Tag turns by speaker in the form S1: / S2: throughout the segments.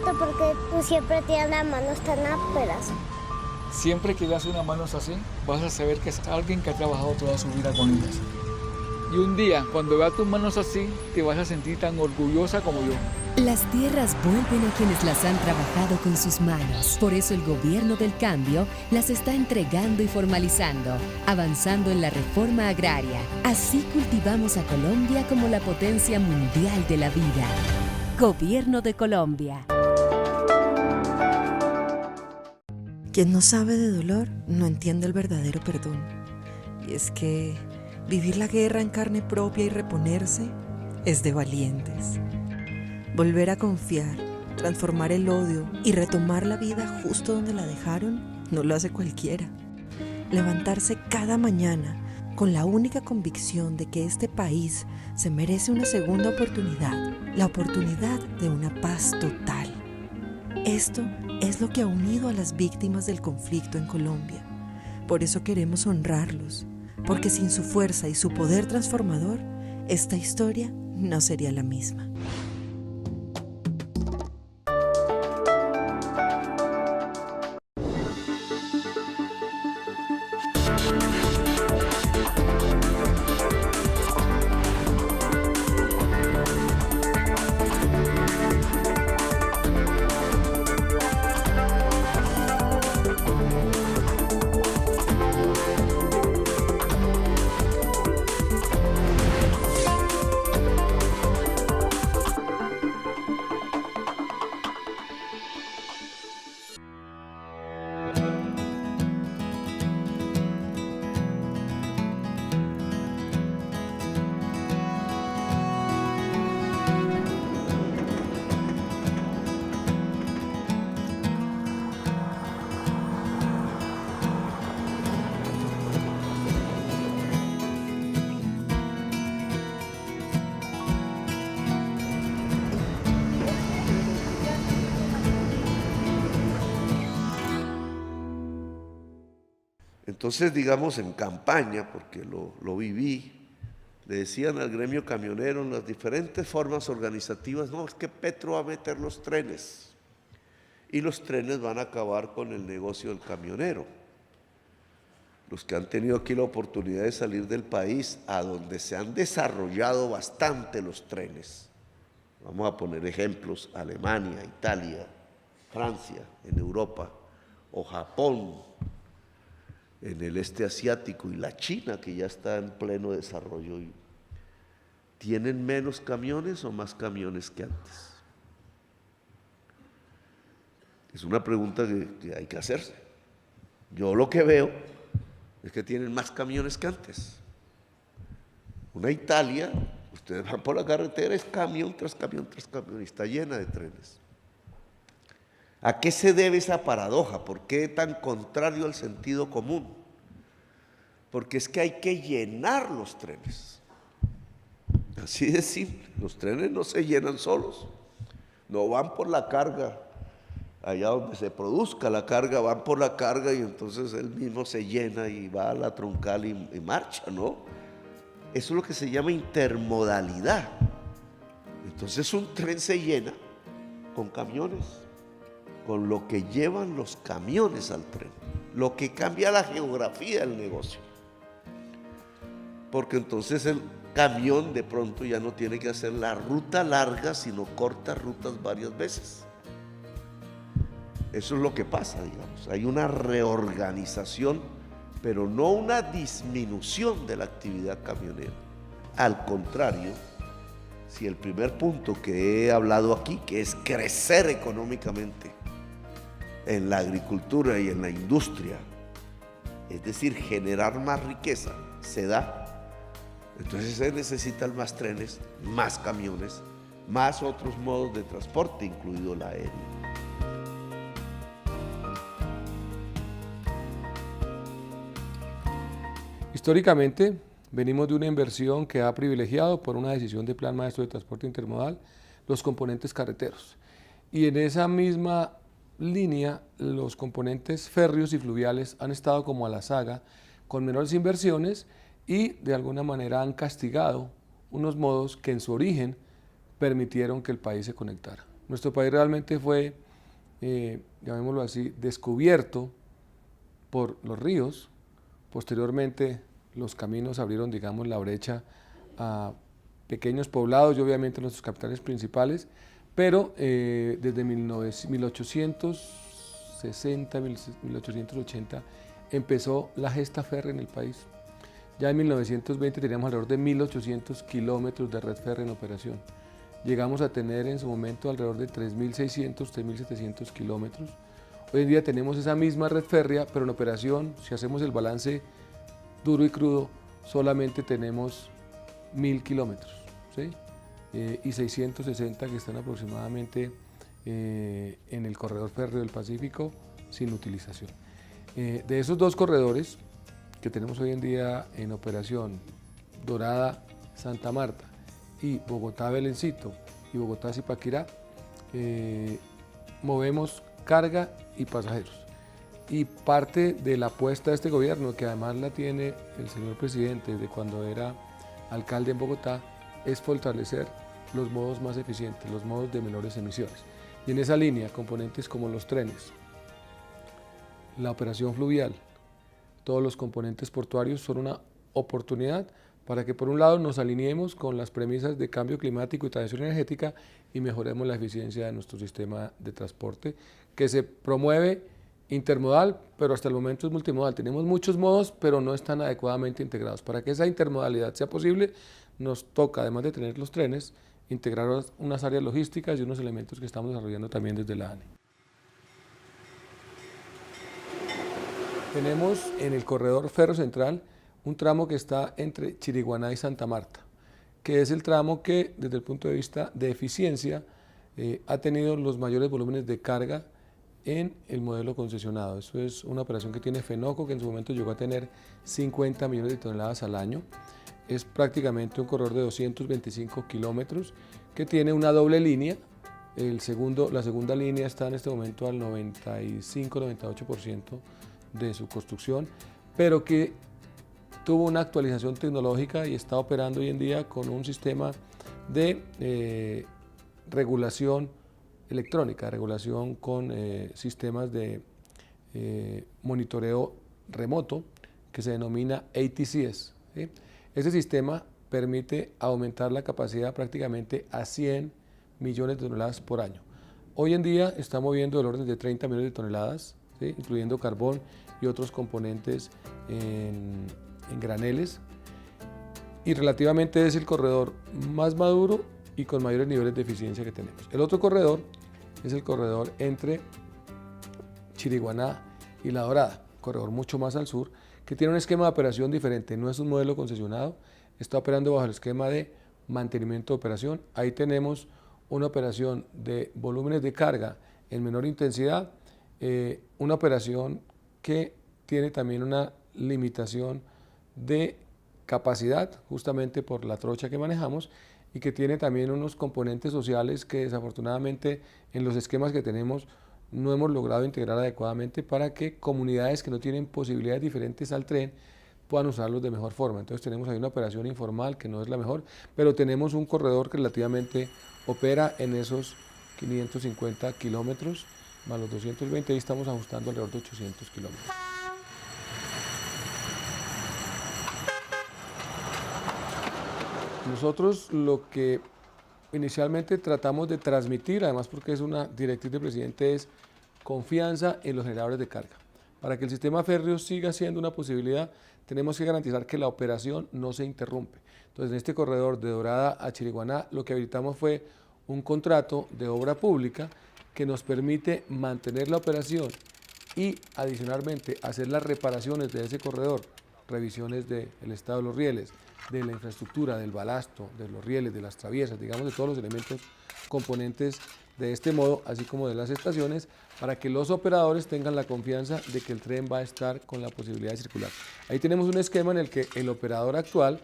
S1: gusta porque tú siempre tienes las manos tan ásperas.
S2: Siempre que veas unas manos así, vas a saber que es alguien que ha trabajado toda su vida con ellas. Y un día, cuando veas tus manos así, te vas a sentir tan orgullosa como yo.
S3: Las tierras vuelven a quienes las han trabajado con sus manos. Por eso el gobierno del cambio las está entregando y formalizando, avanzando en la reforma agraria. Así cultivamos a Colombia como la potencia mundial de la vida. Gobierno de Colombia.
S4: Quien no sabe de dolor no entiende el verdadero perdón. Y es que vivir la guerra en carne propia y reponerse es de valientes. Volver a confiar, transformar el odio y retomar la vida justo donde la dejaron no lo hace cualquiera. Levantarse cada mañana con la única convicción de que este país se merece una segunda oportunidad, la oportunidad de una paz total. Esto es lo que ha unido a las víctimas del conflicto en Colombia. Por eso queremos honrarlos, porque sin su fuerza y su poder transformador, esta historia no sería la misma.
S5: Entonces, digamos, en campaña, porque lo viví, le decían al gremio camionero en las diferentes formas organizativas, no, es que Petro va a meter los trenes y los trenes van a acabar con el negocio del camionero. Los que han tenido aquí la oportunidad de salir del país, a donde se han desarrollado bastante los trenes, vamos a poner ejemplos, Alemania, Italia, Francia, en Europa, o Japón, en el este asiático, y la China, que ya está en pleno desarrollo, ¿tienen menos camiones o más camiones que antes? Es una pregunta que hay que hacerse. Yo lo que veo es que tienen más camiones que antes. Una Italia, ustedes van por la carretera, es camión tras camión tras camión, y está llena de trenes. ¿A qué se debe esa paradoja? ¿Por qué tan contrario al sentido común? Porque es que hay que llenar los trenes. Así de simple. Los trenes no se llenan solos. No van por la carga, allá donde se produzca la carga, van por la carga y entonces él mismo se llena y va a la troncal y marcha, ¿no? Eso es lo que se llama intermodalidad. Entonces un tren se llena con camiones, con lo que llevan los camiones al tren, lo que cambia la geografía del negocio. Porque entonces el camión de pronto ya no tiene que hacer la ruta larga, sino cortas rutas varias veces. Eso es lo que pasa, digamos. Hay una reorganización, pero no una disminución de la actividad camionera. Al contrario, si el primer punto que he hablado aquí, que es crecer económicamente en la agricultura y en la industria, es decir, generar más riqueza, se da, entonces se necesitan más trenes, más camiones, más otros modos de transporte, incluido el aéreo.
S6: Históricamente, venimos de una inversión que ha privilegiado, por una decisión de Plan Maestro de Transporte Intermodal, los componentes carreteros. Y en esa misma línea, los componentes férreos y fluviales han estado como a la saga, con menores inversiones y de alguna manera han castigado unos modos que en su origen permitieron que el país se conectara. Nuestro país realmente fue, llamémoslo así, descubierto por los ríos. Posteriormente los caminos abrieron, digamos, la brecha a pequeños poblados y obviamente nuestros capitales principales, pero desde 1860, 1880 empezó la gesta férrea en el país. Ya en 1920 teníamos alrededor de 1.800 kilómetros de red férrea en operación. Llegamos a tener en su momento alrededor de 3.600, 3.700 kilómetros. Hoy en día tenemos esa misma red férrea, pero en operación, si hacemos el balance duro y crudo, solamente tenemos 1.000 kilómetros, ¿sí? Y 660 que están aproximadamente en el corredor férreo del Pacífico sin utilización. De esos dos corredores que tenemos hoy en día en operación, Dorada-Santa Marta y Bogotá-Belencito y Bogotá-Zipaquirá, movemos carga y pasajeros. Y parte de la apuesta de este gobierno, que además la tiene el señor presidente de cuando era alcalde en Bogotá, es fortalecer los modos más eficientes, los modos de menores emisiones. Y en esa línea, componentes como los trenes, la operación fluvial, todos los componentes portuarios son una oportunidad para que por un lado nos alineemos con las premisas de cambio climático y transición energética y mejoremos la eficiencia de nuestro sistema de transporte, que se promueve intermodal, pero hasta el momento es multimodal. Tenemos muchos modos, pero no están adecuadamente integrados. Para que esa intermodalidad sea posible, nos toca, además de tener los trenes, integrar unas áreas logísticas y unos elementos que estamos desarrollando también desde la ANE. Tenemos en el corredor Ferro Central un tramo que está entre Chiriguaná y Santa Marta, que es el tramo que desde el punto de vista de eficiencia ha tenido los mayores volúmenes de carga en el modelo concesionado. Eso es una operación que tiene Fenoco, que en su momento llegó a tener 50 millones de toneladas al año. Es prácticamente un corredor de 225 kilómetros que tiene una doble línea. La segunda línea está en este momento al 95-98% de su construcción, pero que tuvo una actualización tecnológica y está operando hoy en día con un sistema de regulación electrónica, regulación con sistemas de monitoreo remoto que se denomina ATCS, ¿sí? Este sistema permite aumentar la capacidad prácticamente a 100 millones de toneladas por año. Hoy en día está moviendo del orden de 30 millones de toneladas, ¿sí? Incluyendo carbón y otros componentes en graneles, y relativamente es el corredor más maduro y con mayores niveles de eficiencia que tenemos. El otro corredor es el corredor entre Chiriguaná y La Dorada, corredor mucho más al sur, que tiene un esquema de operación diferente, no es un modelo concesionado, está operando bajo el esquema de mantenimiento de operación. Ahí tenemos una operación de volúmenes de carga en menor intensidad, una operación que tiene también una limitación de capacidad, justamente por la trocha que manejamos, y que tiene también unos componentes sociales que desafortunadamente en los esquemas que tenemos no hemos logrado integrar adecuadamente para que comunidades que no tienen posibilidades diferentes al tren puedan usarlos de mejor forma. Entonces tenemos ahí una operación informal que no es la mejor, pero tenemos un corredor que relativamente opera en esos 550 kilómetros, más los 220, y estamos ajustando alrededor de 800 kilómetros. Nosotros lo que inicialmente tratamos de transmitir, además porque es una directriz del presidente, es confianza en los generadores de carga. Para que el sistema férreo siga siendo una posibilidad, tenemos que garantizar que la operación no se interrumpe. Entonces, en este corredor de Dorada a Chiriguaná, lo que habilitamos fue un contrato de obra pública que nos permite mantener la operación y, adicionalmente, hacer las reparaciones de ese corredor, revisiones del estado de los rieles, de la infraestructura, del balasto, de los rieles, de las traviesas, digamos de todos los elementos componentes de este modo, así como de las estaciones, para que los operadores tengan la confianza de que el tren va a estar con la posibilidad de circular. Ahí tenemos un esquema en el que el operador actual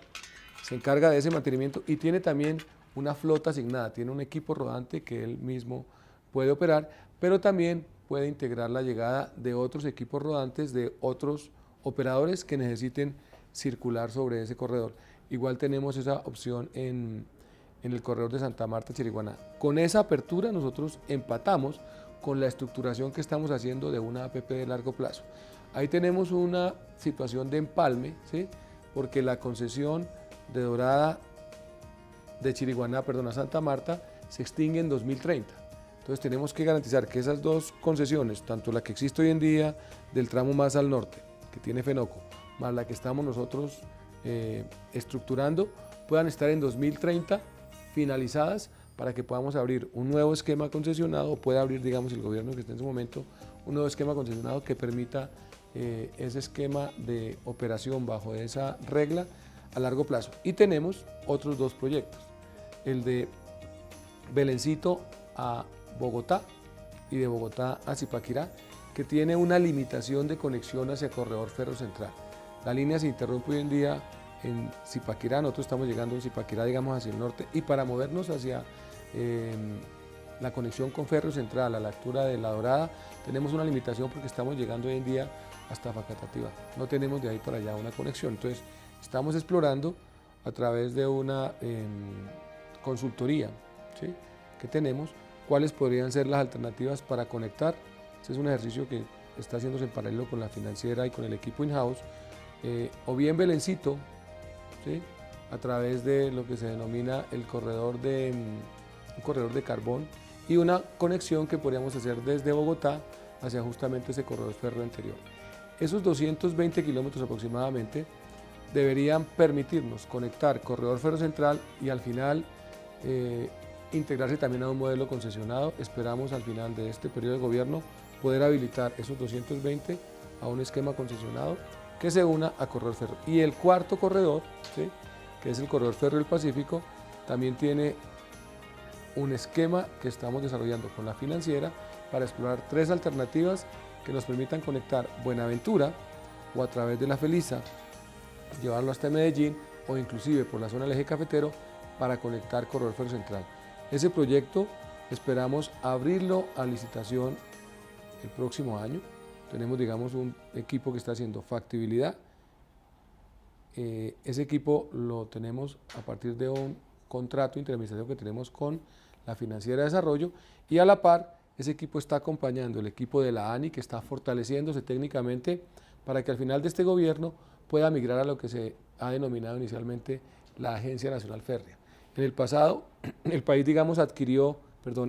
S6: se encarga de ese mantenimiento y tiene también una flota asignada, tiene un equipo rodante que él mismo puede operar, pero también puede integrar la llegada de otros equipos rodantes, de otros operadores que necesiten circular sobre ese corredor. Igual tenemos esa opción en en el corredor de Santa Marta-Chiriguaná. Con esa apertura nosotros empatamos con la estructuración que estamos haciendo de una APP de largo plazo. Ahí tenemos una situación de empalme, ¿sí? Porque la concesión de Dorada de Chiriguaná, perdón, a Santa Marta, se extingue en 2030. Entonces tenemos que garantizar que esas dos concesiones, tanto la que existe hoy en día del tramo más al norte, que tiene Fenoco, más la que estamos nosotros estructurando, puedan estar en 2030 finalizadas para que podamos abrir un nuevo esquema concesionado, o pueda abrir, digamos, el gobierno que esté en su momento, un nuevo esquema concesionado que permita ese esquema de operación bajo esa regla a largo plazo. Y tenemos otros dos proyectos, el de Belencito a Bogotá y de Bogotá a Zipaquirá, que tiene una limitación de conexión hacia Corredor Ferro Central. La línea se interrumpe hoy en día en Zipaquirá, nosotros estamos llegando en Zipaquirá, digamos, hacia el norte, y para movernos hacia la conexión con Ferro Central a la altura de La Dorada, tenemos una limitación porque estamos llegando hoy en día hasta Facatativá. No tenemos de ahí para allá una conexión. Entonces, estamos explorando a través de una consultoría, ¿sí?, que tenemos, cuáles podrían ser las alternativas para conectar. Este es un ejercicio que está haciéndose en paralelo con la financiera y con el equipo in-house, o bien Belencito, ¿sí?, a través de lo que se denomina el corredor un corredor de carbón, y una conexión que podríamos hacer desde Bogotá hacia justamente ese corredor férreo anterior. Esos 220 kilómetros aproximadamente deberían permitirnos conectar Corredor Ferro Central y al final integrarse también a un modelo concesionado. Esperamos al final de este periodo de gobierno poder habilitar esos 220 a un esquema concesionado que se una a Corredor Ferro. Y el cuarto corredor, ¿sí?, que es el Corredor Ferro del Pacífico, también tiene un esquema que estamos desarrollando con la financiera para explorar tres alternativas que nos permitan conectar Buenaventura o a través de La Feliza, llevarlo hasta Medellín, o inclusive por la zona del eje cafetero para conectar Corredor Ferro Central. Ese proyecto esperamos abrirlo a licitación el próximo año. Tenemos, digamos, un equipo que está haciendo factibilidad. Ese equipo lo tenemos a partir de un contrato de intermediación que tenemos con la Financiera de Desarrollo, y a la par ese equipo está acompañando el equipo de la ANI, que está fortaleciéndose técnicamente para que al final de este gobierno pueda migrar a lo que se ha denominado inicialmente la Agencia Nacional Férrea. En el pasado, el país, digamos, adquirió,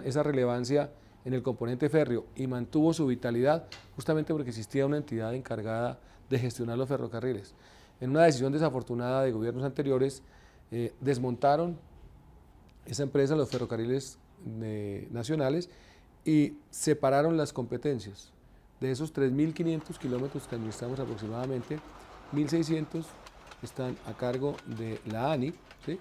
S6: esa relevancia en el componente férreo y mantuvo su vitalidad justamente porque existía una entidad encargada de gestionar los ferrocarriles. En una decisión desafortunada de gobiernos anteriores, desmontaron esa empresa, los ferrocarriles nacionales, y separaron las competencias. De esos 3.500 kilómetros que administramos aproximadamente, 1.600 están a cargo de la ANI, ¿sí?,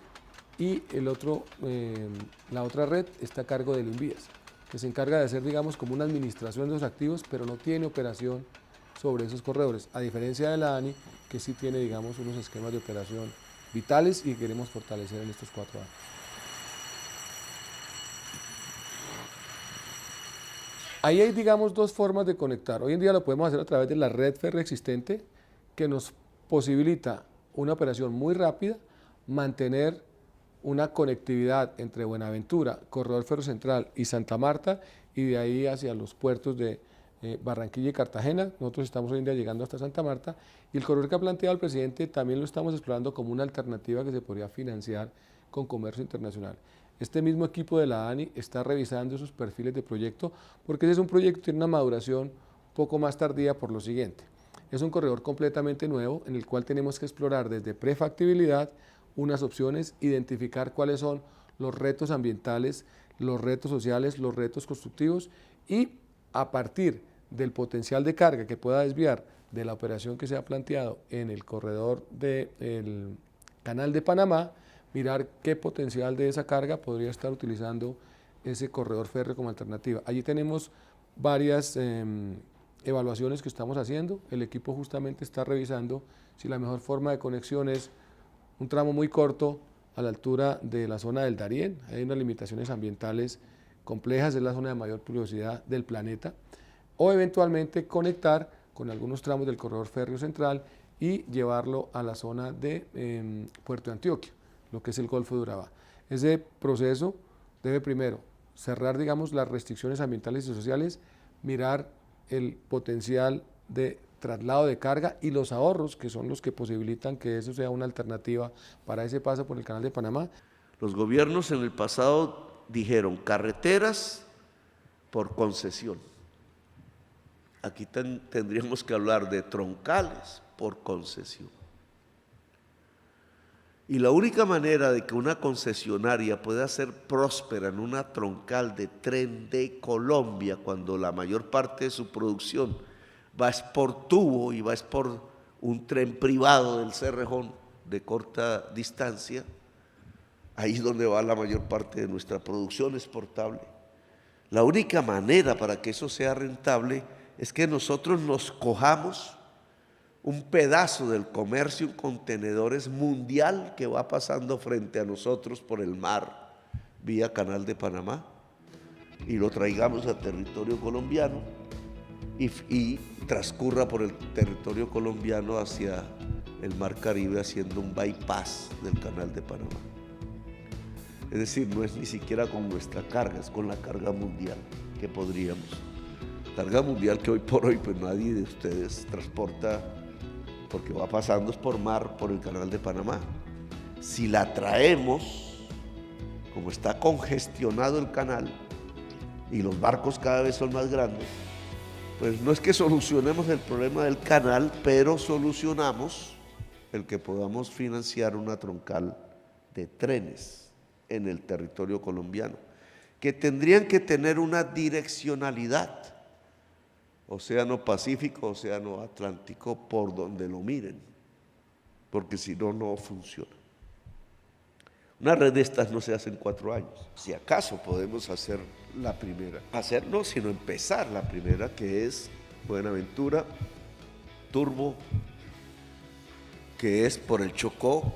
S6: y la otra red está a cargo del Invías, que se encarga de hacer, digamos, como una administración de los activos, pero no tiene operación sobre esos corredores, a diferencia de la ANI, que sí tiene, digamos, unos esquemas de operación vitales y que queremos fortalecer en estos 4 años. Ahí hay, digamos, dos formas de conectar. Hoy en día lo podemos hacer a través de la red férrea existente, que nos posibilita una operación muy rápida, mantener una conectividad entre Buenaventura, Corredor Ferro Central y Santa Marta, y de ahí hacia los puertos de Barranquilla y Cartagena. Nosotros estamos hoy en día llegando hasta Santa Marta, y el corredor que ha planteado el presidente también lo estamos explorando como una alternativa que se podría financiar con comercio internacional. Este mismo equipo de la ANI está revisando esos perfiles de proyecto, porque ese es un proyecto que tiene una maduración un poco más tardía por lo siguiente. Es un corredor completamente nuevo en el cual tenemos que explorar desde prefactibilidad unas opciones, identificar cuáles son los retos ambientales, los retos sociales, los retos constructivos, y a partir del potencial de carga que pueda desviar de la operación que se ha planteado en el corredor del Canal de Panamá, mirar qué potencial de esa carga podría estar utilizando ese corredor férreo como alternativa. Allí tenemos varias evaluaciones que estamos haciendo. El equipo justamente está revisando si la mejor forma de conexión es un tramo muy corto a la altura de la zona del Darién. Hay unas limitaciones ambientales complejas, es la zona de mayor pluviosidad del planeta, o eventualmente conectar con algunos tramos del corredor férreo central y llevarlo a la zona de Puerto de Antioquia, lo que es el Golfo de Urabá. Ese proceso debe primero cerrar, digamos, las restricciones ambientales y sociales, mirar el potencial de traslado de carga y los ahorros que son los que posibilitan que eso sea una alternativa para ese paso por el Canal de Panamá.
S5: Los gobiernos en el pasado dijeron carreteras por concesión. Aquí tendríamos que hablar de troncales por concesión. Y la única manera de que una concesionaria pueda ser próspera en una troncal de tren de Colombia, cuando la mayor parte de su producción va es por tubo y va es por un tren privado del Cerrejón de corta distancia, ahí es donde va la mayor parte de nuestra producción exportable. La única manera para que eso sea rentable es que nosotros nos cojamos un pedazo del comercio en contenedores mundial que va pasando frente a nosotros por el mar vía Canal de Panamá y lo traigamos a territorio colombiano y transcurra por el territorio colombiano hacia el mar Caribe haciendo un bypass del Canal de Panamá. Es decir, no es ni siquiera con nuestra carga, es con la carga mundial que podríamos. Carga mundial que hoy por hoy pues nadie de ustedes transporta porque va pasando por mar por el Canal de Panamá. Si la traemos, como está congestionado el canal y los barcos cada vez son más grandes, pues no es que solucionemos el problema del canal, pero solucionamos el que podamos financiar una troncal de trenes en el territorio colombiano, que tendrían que tener una direccionalidad, Océano Pacífico, Océano Atlántico, por donde lo miren, porque si no, no funciona. Una red de estas no se hace en 4 años. Si acaso podemos hacer la primera. Hacer no, sino empezar la primera, que es Buenaventura, Turbo, que es por el Chocó,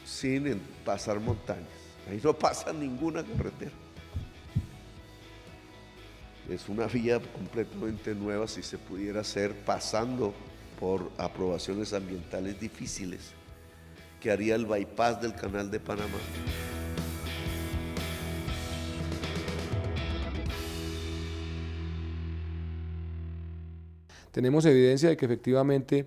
S5: sin pasar montañas. Ahí no pasa ninguna carretera. Es una vía completamente nueva si se pudiera hacer pasando por aprobaciones ambientales difíciles, que haría el bypass del Canal de Panamá.
S6: Tenemos evidencia de que efectivamente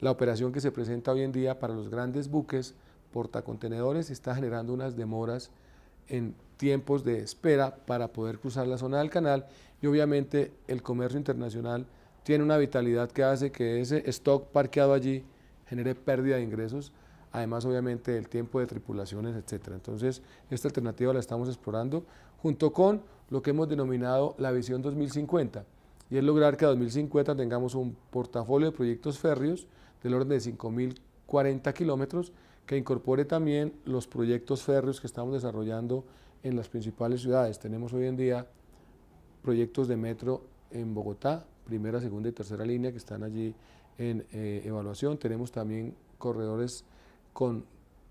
S6: la operación que se presenta hoy en día para los grandes buques portacontenedores está generando unas demoras en tiempos de espera para poder cruzar la zona del canal, y obviamente el comercio internacional tiene una vitalidad que hace que ese stock parqueado allí genere pérdida de ingresos, además obviamente del tiempo de tripulaciones, etcétera. Entonces esta alternativa la estamos explorando junto con lo que hemos denominado la visión 2050, y es lograr que a 2050 tengamos un portafolio de proyectos férreos del orden de 5.040 kilómetros que incorpore también los proyectos férreos que estamos desarrollando en las principales ciudades. Tenemos hoy en día proyectos de metro en Bogotá, primera, segunda y tercera línea, que están allí en evaluación. Tenemos también corredores con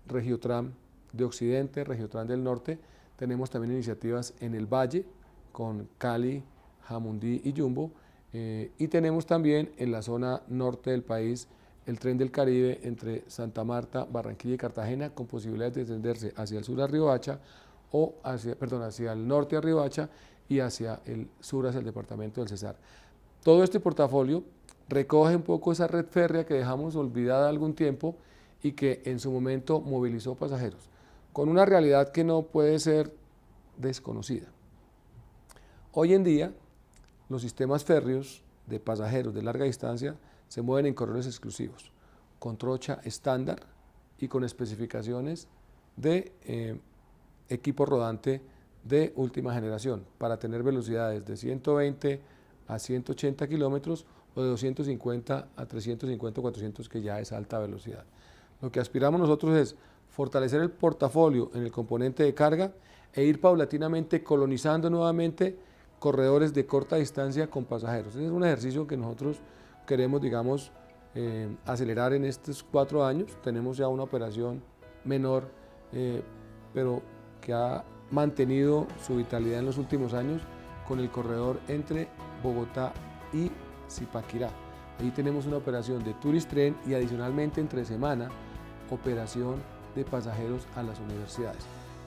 S6: Regiotram de Occidente, Regiotram del Norte. Tenemos también iniciativas en el Valle con Cali, Jamundí y Jumbo. Y tenemos también en la zona norte del país el tren del Caribe entre Santa Marta, Barranquilla y Cartagena, con posibilidades de extenderse hacia el sur a Riohacha, o hacia el norte a Riohacha y hacia el sur, hacia el departamento del Cesar. Todo este portafolio recoge un poco esa red férrea que dejamos olvidada algún tiempo y que en su momento movilizó pasajeros, con una realidad que no puede ser desconocida. Hoy en día, los sistemas férreos de pasajeros de larga distancia se mueven en corredores exclusivos, con trocha estándar y con especificaciones de equipo rodante de última generación, para tener velocidades de 120 a 180 kilómetros o de 250 a 350 o 400, que ya es alta velocidad. Lo que aspiramos nosotros es fortalecer el portafolio en el componente de carga e ir paulatinamente colonizando nuevamente corredores de corta distancia con pasajeros. Ese es un ejercicio que nosotros queremos, digamos, acelerar en estos 4 años. Tenemos ya una operación menor, pero que ha mantenido su vitalidad en los últimos años con el corredor entre Bogotá y Zipaquirá. Ahí tenemos una operación de Tourist Tren y adicionalmente entre semana operación de pasajeros a las universidades.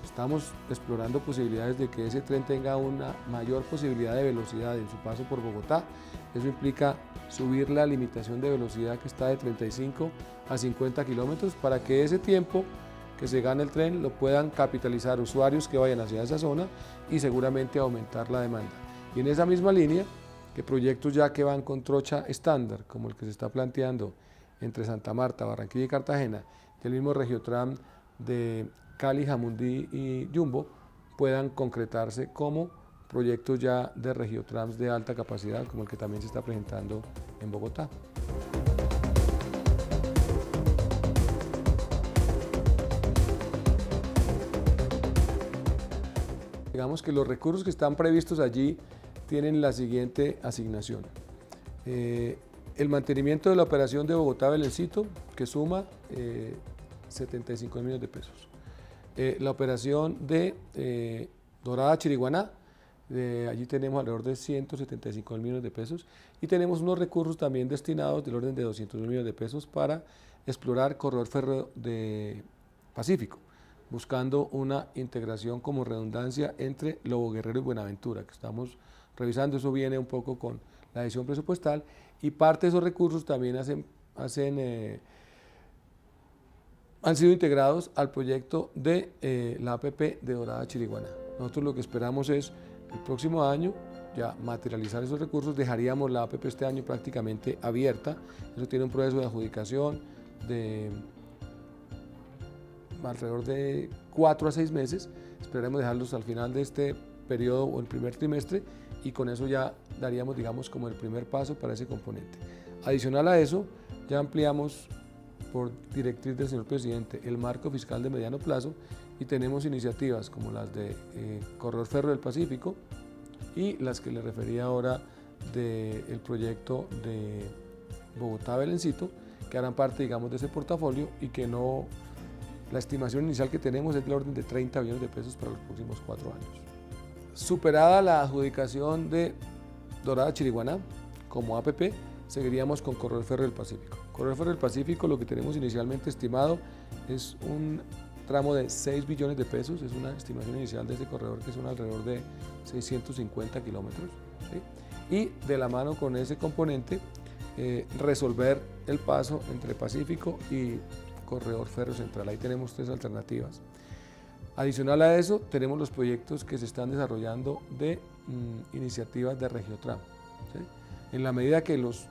S6: Estamos explorando posibilidades de que ese tren tenga una mayor posibilidad de velocidad en su paso por Bogotá. Eso implica subir la limitación de velocidad que está de 35 a 50 kilómetros para que ese tiempo que se gane el tren lo puedan capitalizar usuarios que vayan hacia esa zona y seguramente aumentar la demanda. Y en esa misma línea, que proyectos ya que van con trocha estándar, como el que se está planteando entre Santa Marta, Barranquilla y Cartagena, y el mismo Regiotram de Cali, Jamundí y Jumbo, puedan concretarse como proyectos ya de Regiotrams de alta capacidad, como el que también se está presentando en Bogotá. Digamos que los recursos que están previstos allí tienen la siguiente asignación. El mantenimiento de la operación de Bogotá-Belencito, que suma 75 millones de pesos. La operación de Dorada-Chiriguaná, allí tenemos alrededor de 175 millones de pesos y tenemos unos recursos también destinados del orden de 200 millones de pesos para explorar corredor férreo de Pacífico, buscando una integración como redundancia entre Lobo Guerrero y Buenaventura, que estamos revisando. Eso viene un poco con la decisión presupuestal y parte de esos recursos también han sido integrados al proyecto de la APP de Dorada-Chiriguaná. Nosotros lo que esperamos es el próximo año ya materializar esos recursos. Dejaríamos la APP este año prácticamente abierta. Eso tiene un proceso de adjudicación de alrededor de 4 a 6 meses. Esperaremos dejarlos al final de este periodo o el primer trimestre y con eso ya daríamos, digamos, como el primer paso para ese componente. Adicional a eso, ya ampliamos por directriz del señor presidente el marco fiscal de mediano plazo y tenemos iniciativas como las de Corredor Férreo del Pacífico y las que le refería ahora del proyecto de Bogotá-Belencito, que harán parte, digamos, de ese portafolio y que no, la estimación inicial que tenemos es del orden de 30 millones de pesos para los próximos 4 años. Superada la adjudicación de Dorada-Chiriguaná como APP, seguiríamos con Corredor Férreo del Pacífico. Corredor Férreo del Pacífico, lo que tenemos inicialmente estimado es un tramo de 6 billones de pesos, es una estimación inicial de ese corredor que son alrededor de 650 kilómetros, ¿sí? Y de la mano con ese componente, resolver el paso entre Pacífico y Corredor Férreo Central. Ahí tenemos 3 alternativas. Adicional a eso, tenemos los proyectos que se están desarrollando de iniciativas de Regiotram, ¿sí? En la medida que los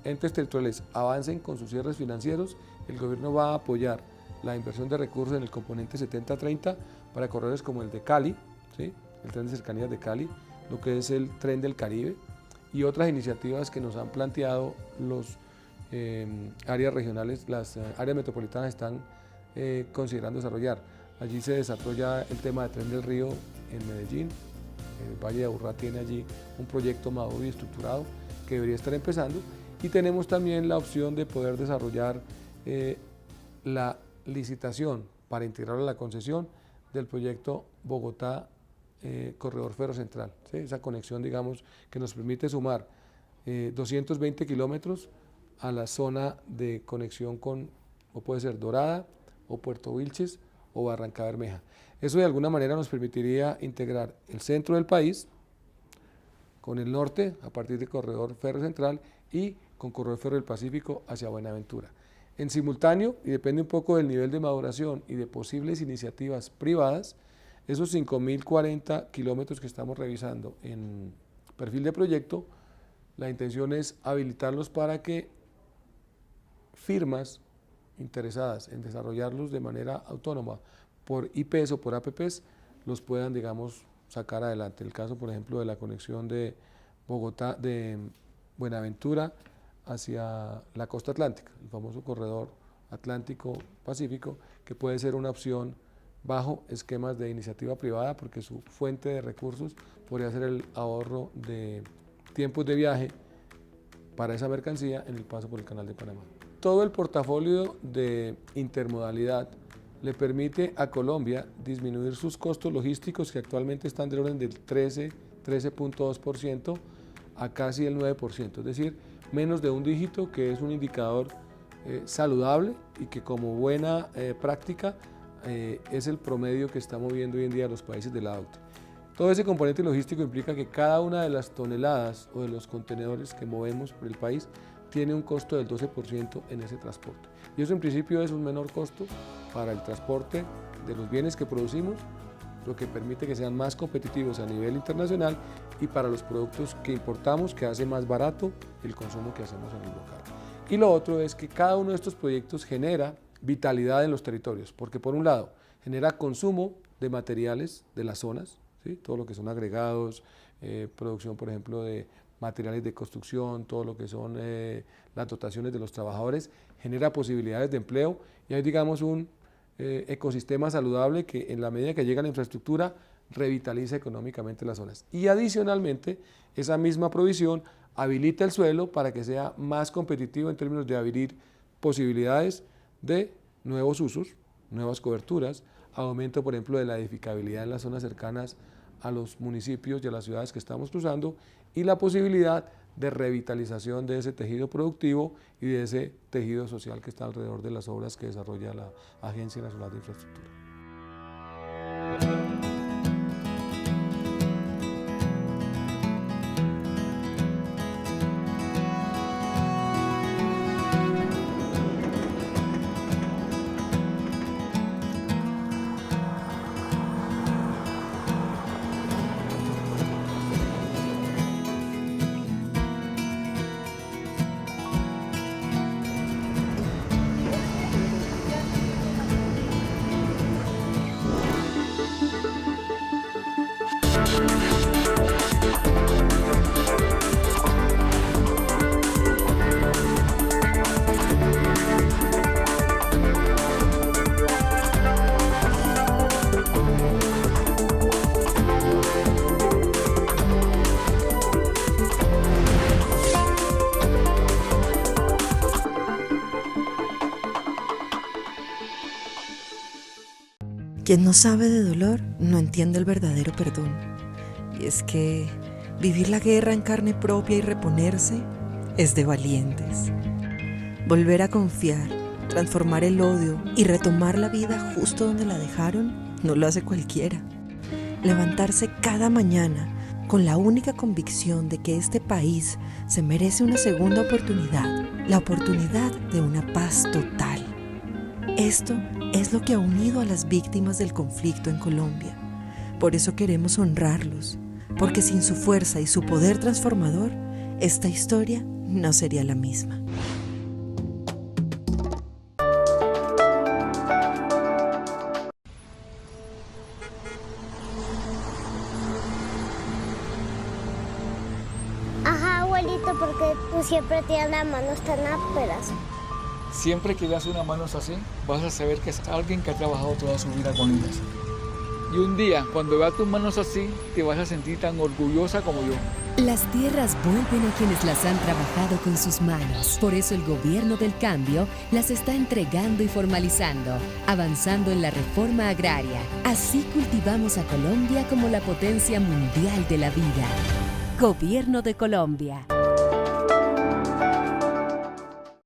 S6: entes territoriales avancen con sus cierres financieros, el gobierno va a apoyar la inversión de recursos en el componente 70-30 para corredores como el de Cali, ¿sí? El tren de cercanías de Cali, lo que es el tren del Caribe y otras iniciativas que nos han planteado los áreas regionales, las áreas metropolitanas están considerando desarrollar. Allí se desató ya el tema de Tren del Río en Medellín. El Valle de Aburrá tiene allí un proyecto maduro y estructurado que debería estar empezando. Y tenemos también la opción de poder desarrollar la licitación para integrarlo a la concesión del proyecto Bogotá Corredor Férreo Central, ¿sí? Esa conexión, digamos, que nos permite sumar 220 kilómetros a la zona de conexión con, o puede ser Dorada, o Puerto Wilches, o Barranca Bermeja. Eso de alguna manera nos permitiría integrar el centro del país con el norte a partir de Corredor Férreo Central y con Corredor Férreo del Pacífico hacia Buenaventura. En simultáneo, y depende un poco del nivel de maduración y de posibles iniciativas privadas, esos 5.040 kilómetros que estamos revisando en perfil de proyecto, la intención es habilitarlos para que firmas interesadas en desarrollarlos de manera autónoma por IPs o por APPs los puedan, digamos, sacar adelante. El caso, por ejemplo, de la conexión de Bogotá, de Buenaventura hacia la costa atlántica, el famoso corredor Atlántico-Pacífico, que puede ser una opción bajo esquemas de iniciativa privada porque su fuente de recursos podría ser el ahorro de tiempos de viaje para esa mercancía en el paso por el Canal de Panamá. Todo el portafolio de intermodalidad le permite a Colombia disminuir sus costos logísticos que actualmente están del orden del 13.2% a casi el 9%, es decir, menos de un dígito, que es un indicador saludable y que como buena práctica es el promedio que está moviendo hoy en día los países de la OCDE. Todo ese componente logístico implica que cada una de las toneladas o de los contenedores que movemos por el país tiene un costo del 12% en ese transporte. Y eso en principio es un menor costo para el transporte de los bienes que producimos, lo que permite que sean más competitivos a nivel internacional, y para los productos que importamos, que hace más barato el consumo que hacemos en el local. Y lo otro es que cada uno de estos proyectos genera vitalidad en los territorios, porque por un lado genera consumo de materiales de las zonas, ¿sí? Todo lo que son agregados, producción por ejemplo de materiales de construcción, todo lo que son las dotaciones de los trabajadores, genera posibilidades de empleo y hay, digamos, un ecosistema saludable que en la medida que llega la infraestructura revitaliza económicamente las zonas. Y adicionalmente, esa misma provisión habilita el suelo para que sea más competitivo en términos de abrir posibilidades de nuevos usos, nuevas coberturas, aumento por ejemplo de la edificabilidad en las zonas cercanas a los municipios y a las ciudades que estamos cruzando, y la posibilidad de revitalización de ese tejido productivo y de ese tejido social que está alrededor de las obras que desarrolla la Agencia Nacional de Infraestructura.
S4: Quien no sabe de dolor no entiende el verdadero perdón. Y es que vivir la guerra en carne propia y reponerse es de valientes. Volver a confiar, transformar el odio y retomar la vida justo donde la dejaron no lo hace cualquiera. Levantarse cada mañana con la única convicción de que este país se merece una segunda oportunidad, la oportunidad de una paz total. Esto es lo que ha unido a las víctimas del conflicto en Colombia. Por eso queremos honrarlos, porque sin su fuerza y su poder transformador, esta historia no sería la misma.
S1: Ajá, abuelito, porque tú siempre tienes las manos tan ásperas.
S2: Siempre que veas unas manos así, vas a saber que es alguien que ha trabajado toda su vida con ellas. Y un día, cuando veas tus manos así, te vas a sentir tan orgullosa como yo.
S3: Las tierras vuelven a quienes las han trabajado con sus manos. Por eso el gobierno del cambio las está entregando y formalizando, avanzando en la reforma agraria. Así cultivamos a Colombia como la potencia mundial de la vida. Gobierno de Colombia.